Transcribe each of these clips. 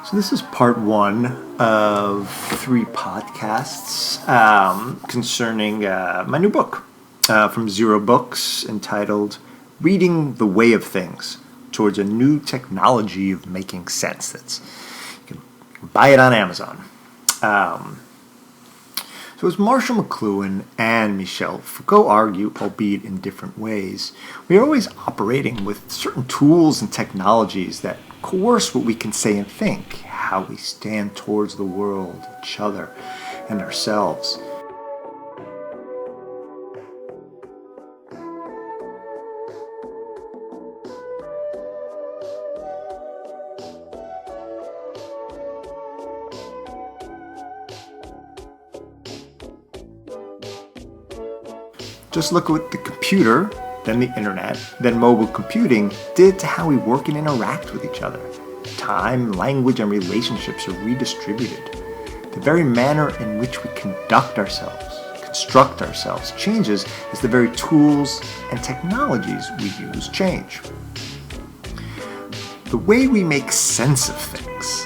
So this is part one of 3 podcasts concerning my new book from Zero Books entitled Reading the Way of Things Towards a New Technology of Making Sense. You can buy it on Amazon. So as Marshall McLuhan and Michel Foucault argue, albeit in different ways, we are always operating with certain tools and technologies that coerce what we can say and think, how we stand towards the world, each other, and ourselves. Just look at what the computer, then the internet, then mobile computing did to how we work and interact with each other. Time, language, and relationships are redistributed. The very manner in which we conduct ourselves, construct ourselves, changes as the very tools and technologies we use change. The way we make sense of things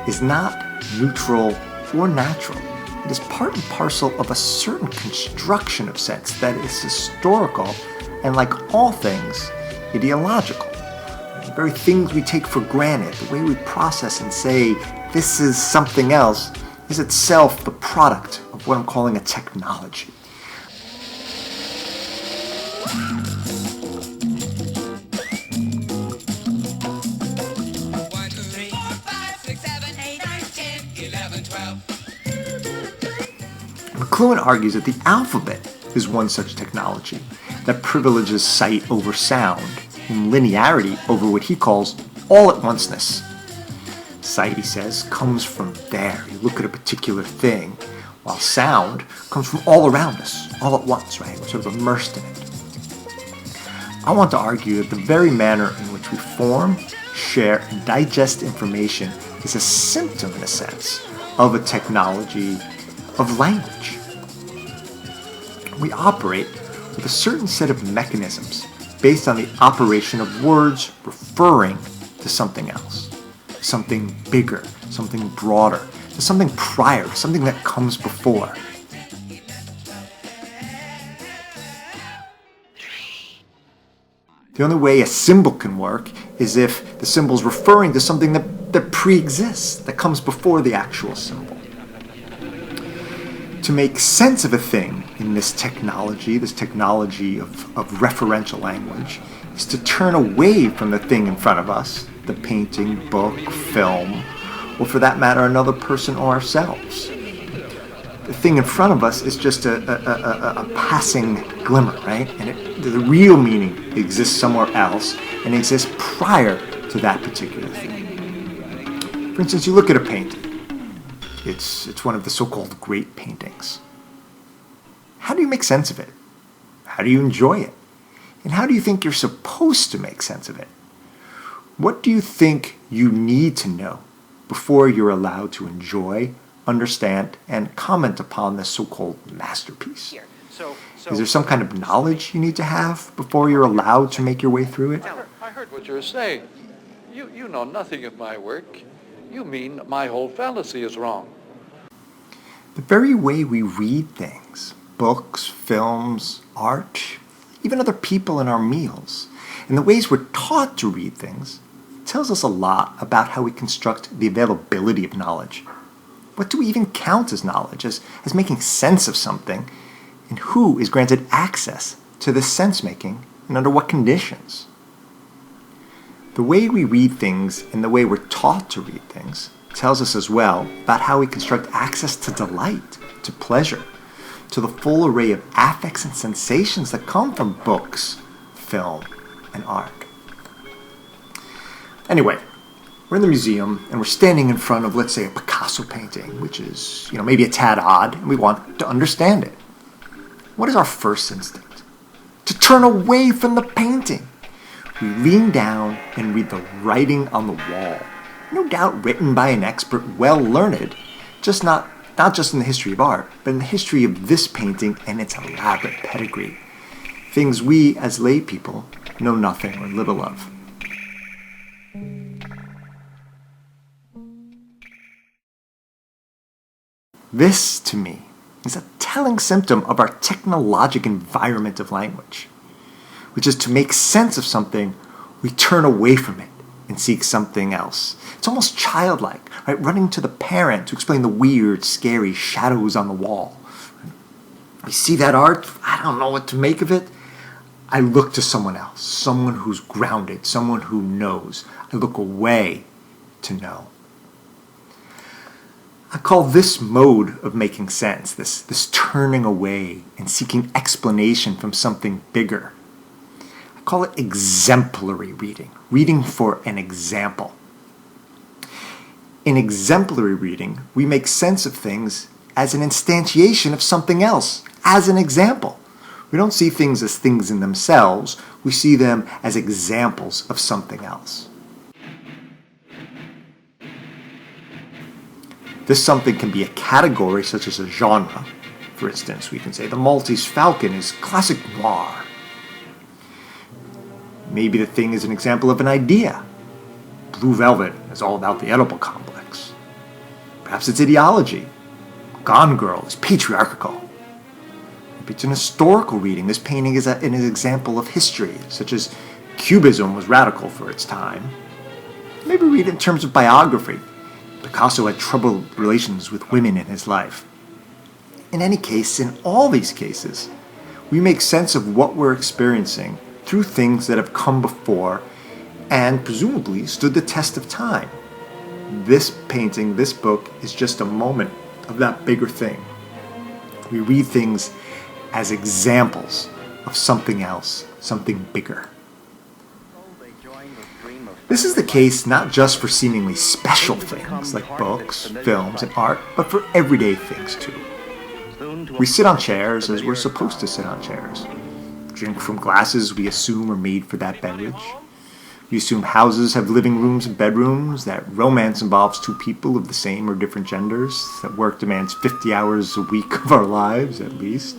is not neutral or natural. It is part and parcel of a certain construction of sense that is historical and, like all things, ideological. The very things we take for granted, the way we process and say, this is something else, is itself the product of what I'm calling a technology. McLuhan argues that the alphabet is one such technology that privileges sight over sound and linearity over what he calls all-at-onceness. Sight, he says, comes from there. You look at a particular thing, while sound comes from all around us, all at once, right? We're sort of immersed in it. I want to argue that the very manner in which we form, share, and digest information is a symptom, in a sense, of a technology of language. We operate with a certain set of mechanisms based on the operation of words referring to something else, something bigger, something broader, to something prior, something that comes before. The only way a symbol can work is if the symbol is referring to something that pre-exists, that comes before the actual symbol. To make sense of a thing in this technology of referential language, is to turn away from the thing in front of us, the painting, book, film, or for that matter, another person or ourselves. The thing in front of us is just a passing glimmer, right? And the real meaning exists somewhere else and exists prior to that particular thing. For instance, you look at a painting. It's one of the so-called great paintings. How do you make sense of it? How do you enjoy it? And how do you think you're supposed to make sense of it? What do you think you need to know before you're allowed to enjoy, understand, and comment upon this so-called masterpiece? Is there some kind of knowledge you need to have before you're allowed to make your way through it? I heard what you're saying. You know nothing of my work. You mean my whole fallacy is wrong. The very way we read things, books, films, art, even other people in our meals, and the ways we're taught to read things, tells us a lot about how we construct the availability of knowledge. What do we even count as knowledge, as making sense of something, and who is granted access to this sense-making, and under what conditions? The way we read things and the way we're taught to read things tells us as well about how we construct access to delight, to pleasure, to the full array of affects and sensations that come from books, film, and art. Anyway, we're in the museum and we're standing in front of, let's say, a Picasso painting, which is, maybe a tad odd, and we want to understand it. What is our first instinct? To turn away from the painting. We lean down and read the writing on the wall. No doubt written by an expert well-learned, not just in the history of art, but in the history of this painting and its elaborate pedigree. Things we, as lay people, know nothing or little of. This, to me, is a telling symptom of our technologic environment of language, which is to make sense of something, we turn away from it and seek something else. It's almost childlike, right? Running to the parent to explain the weird, scary shadows on the wall. You see that art? I don't know what to make of it. I look to someone else, someone who's grounded, someone who knows. I look away to know. I call this mode of making sense, this turning away and seeking explanation from something bigger. I call it exemplary reading, reading for an example. In exemplary reading, we make sense of things as an instantiation of something else, as an example. We don't see things as things in themselves, we see them as examples of something else. This something can be a category such as a genre. For instance, we can say the Maltese Falcon is classic noir. Maybe the thing is an example of an idea. Blue Velvet is all about the Oedipal complex. Perhaps it's ideology. Gone Girl is patriarchal. Maybe it's an historical reading. This painting is an example of history, such as Cubism was radical for its time. Maybe read it in terms of biography. Picasso had troubled relations with women in his life. In any case, in all these cases, we make sense of what we're experiencing through things that have come before and presumably stood the test of time. This painting, this book, is just a moment of that bigger thing. We read things as examples of something else, something bigger. This is the case not just for seemingly special things like books, films, and art, but for everyday things too. We sit on chairs as we're supposed to sit on chairs. Drink from glasses we assume are made for that beverage. We assume houses have living rooms and bedrooms, that romance involves two people of the same or different genders, that work demands 50 hours a week of our lives, at least.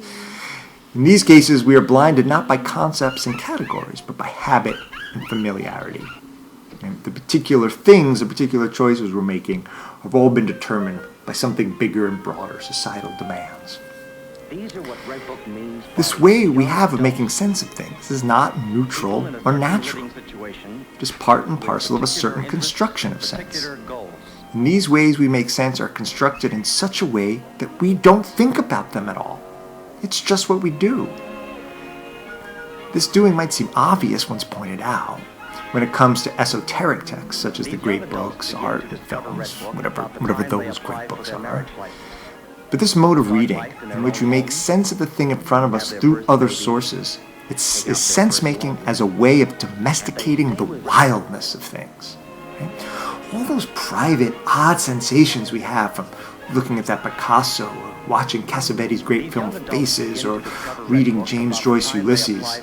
In these cases, we are blinded not by concepts and categories, but by habit and familiarity. And the particular things, the particular choices we're making have all been determined by something bigger and broader, societal demands. This way we have of making sense of things is not neutral or natural. It is part and parcel of a certain construction of sense. And these ways we make sense are constructed in such a way that we don't think about them at all. It's just what we do. This doing might seem obvious once pointed out. When it comes to esoteric texts, such as the great books, art, and films, whatever those great books are. But this mode of reading, in which we make sense of the thing in front of us through other sources, is sense-making as a way of domesticating the wildness of things. Right? All those private, odd sensations we have from looking at that Picasso, or watching Cassavetes' great film Faces, or reading James Joyce's Ulysses,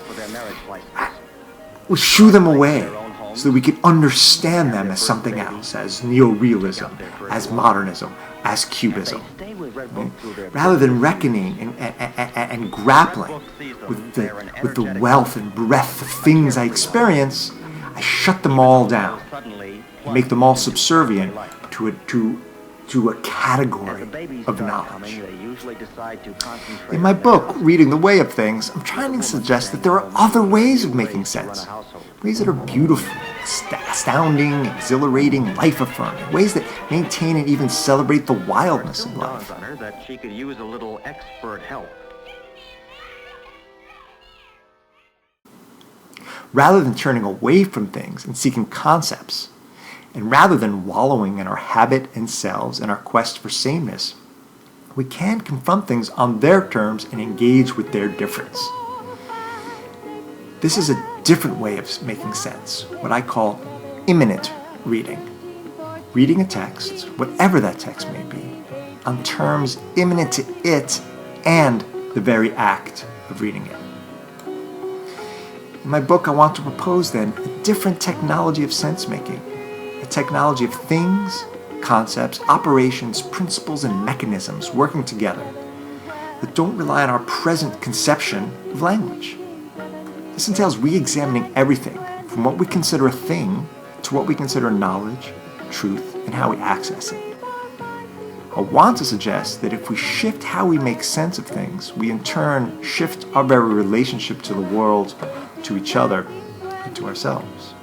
we shoo them away so that we can understand them as something else, as neorealism, as modernism, as cubism. Right? Rather than reckoning and grappling with the wealth and breadth of things I experience, I shut them all down and make them all subservient to a category of knowledge. In my book, Reading the Way of Things, I'm trying to suggest that there are other ways of making sense. Ways that are beautiful, astounding, exhilarating, life-affirming. Ways that maintain and even celebrate the wildness of life. That she could use a little expert help. Rather than turning away from things and seeking concepts, and rather than wallowing in our habit and selves and our quest for sameness, we can confront things on their terms and engage with their difference. This is a different way of making sense, what I call immanent reading. Reading a text, whatever that text may be, on terms immanent to it and the very act of reading it. In my book, I want to propose then a different technology of sense-making, a technology of things, concepts, operations, principles, and mechanisms working together that don't rely on our present conception of language. This entails re-examining everything from what we consider a thing to what we consider knowledge, truth, and how we access it. I I want to suggest that if we shift how we make sense of things, we in turn shift our very relationship to the world, to each other, and to ourselves.